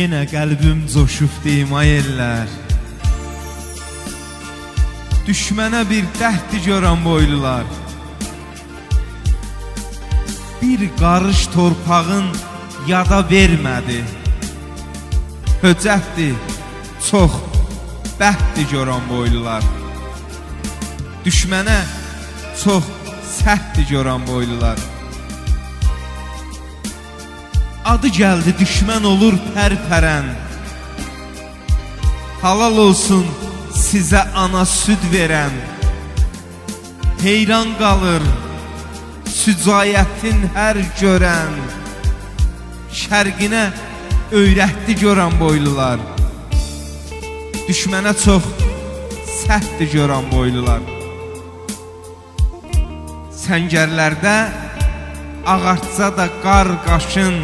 Yenə qəlbim coşub deyim ay ellər. Düşmənə bir dəhdi görən boylular. Bir qarış torpağın yada vermədi. Höcətdir, çox bəxtdi görən boylular. Düşmənə çox səhvdi görən boylular. Adı gəldi düşmən olur pərpərən. Halal olsun sizə ana süd verən. Heyran qalır sücayətin hər görən. Şərqinə öyrətdi görən boylular. Düşmənə çox səhvdi görən boylular. Səngərlərdə ağartsa da qar qaşın.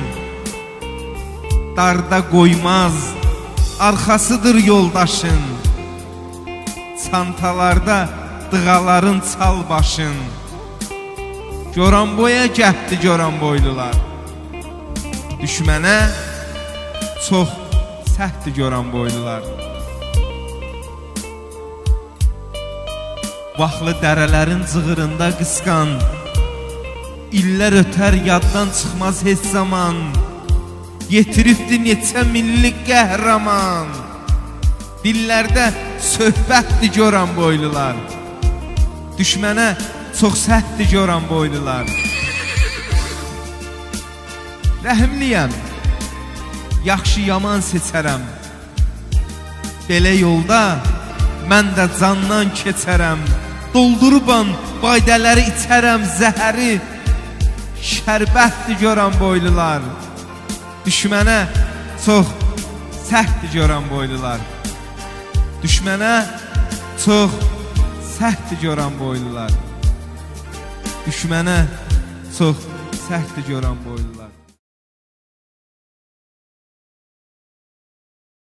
Darda qoymaz, arxasıdır yoldaşın. Çantalarda dığaların çal başın. Goranboya gətdi görən boylular. Düşmənə çox səhvdi görən boylular. Vaxtlı dərələrin cığırında qısqan. İllər ötər yaddan çıxmaz heç zaman. Yetiribdi neçə millik qəhrəman. Dillərdə söhbətdi görən boylular. Düşmənə çox səhvdi görən boylular. Rəhimliyəm, yaxşı yaman seçərəm. Belə yolda mən də candan keçərəm. Dolduruban baydələri içərəm zəhəri. Şərbətdi görən boylular. Düşmənə çox səhvdi görən boylular. Düşmənə çox səhvdi görən boylular. Düşmənə çox səhvdi görən boylular.